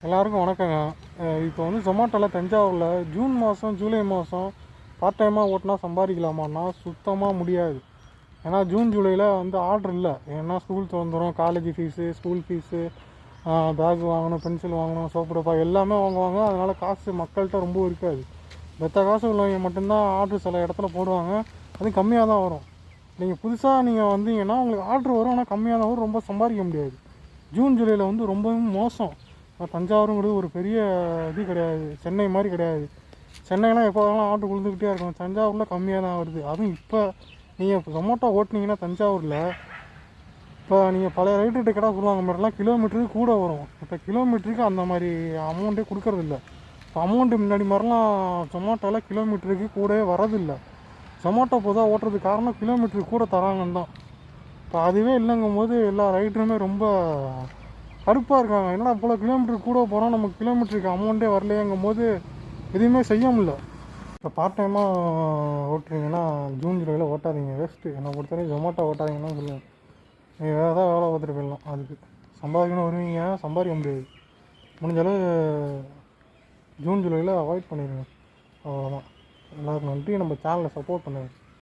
எல்லாருக்கும் வணக்கங்க. இப்போ வந்து ஜொமேட்டோவில் தஞ்சாவூரில் ஜூன் மாதம் ஜூலை மாதம் பார்ட் டைமாக ஓட்டினா சம்பாதிக்கலாமான்னா சுத்தமாக முடியாது. ஏன்னா ஜூன் ஜூலையில் வந்து ஆர்டர் இல்லை. ஏன்னா ஸ்கூல் திறந்துடும், college fees, school fees, bag வாங்கணும், பென்சில் வாங்கணும், சோப்பு டப்பா எல்லாமே வாங்குவாங்க. அதனால் காசு மக்கள்கிட்ட ரொம்ப இருக்காது. மற்ற காசு உள்ளவங்க மட்டும்தான் ஆர்டர் சில இடத்துல போடுவாங்க. அது கம்மியாக தான் வரும். நீங்கள் புதுசாக நீங்கள் வந்தீங்கன்னா உங்களுக்கு ஆர்டர் வரும், ஆனால் கம்மியாக தான் வரும், ரொம்ப சம்பாதிக்க முடியாது. ஜூன் ஜூலையில் வந்து ரொம்பவும் மோசம். தஞ்சாவூருங்கிறது ஒரு பெரிய இது கிடையாது, சென்னை மாதிரி கிடையாது. சென்னைலாம் எப்போதெல்லாம் ஆர்டர் விழுந்துக்கிட்டே இருக்கும். தஞ்சாவூரில் கம்மியாக தான் வருது. அதுவும் இப்போ நீங்கள் ஜொமேட்டோ ஓட்டினீங்கன்னா தஞ்சாவூரில் இப்போ நீங்கள் பழைய ரைட்டு கடை சொல்லுவாங்க மாதிரிலாம் கிலோமீட்டருக்கு கூட வரும். இப்போ கிலோமீட்டருக்கு அந்த மாதிரி அமௌண்ட்டே கொடுக்கறதில்ல. இப்போ அமௌண்ட்டு முன்னாடி மாதிரிலாம் ஜொமேட்டோவில் கிலோமீட்டருக்கு கூடவே வரதில்லை. ஜொமேட்டோ பொதுவாக ஓட்டுறதுக்கு காரணம் கிலோமீட்டருக்கு கூட தராங்கன்னு தான். இப்போ அதுவே இல்லைங்கும் போது எல்லா ரைடருமே ரொம்ப கடுப்பாக இருக்காங்க. என்னடா போல் கிலோமீட்டருக்கு கூட போகிறோம், நமக்கு கிலோமீட்டருக்கு அமௌண்ட்டே வரலையேங்கும் போது எதுவுமே செய்ய முடியல. இப்போ பார்ட் டைமாக ஓட்டுறீங்கன்னா ஜூன் ஜூலையில் ஓட்டாதீங்க, வேஸ்ட்டு. என்னை பொறுத்தவரைக்கும் ஜொமேட்டோ ஓட்டாதீங்கன்னா சொல்லுவேன். நீங்கள் வேறு ஏதாவது வேலை பார்த்துட்டு போயிடலாம். அதுக்கு சம்பாதிக்கணும் வருவீங்க, சம்பாதிக்க முடியாது. முடிஞ்சளவு ஜூன் ஜூலையில் அவாய்ட் பண்ணிடுங்க. அவ்வளோதான். எல்லாருக்கும் நன்றி. நம்ம சேனலை சப்போர்ட் பண்ணுங்கள்.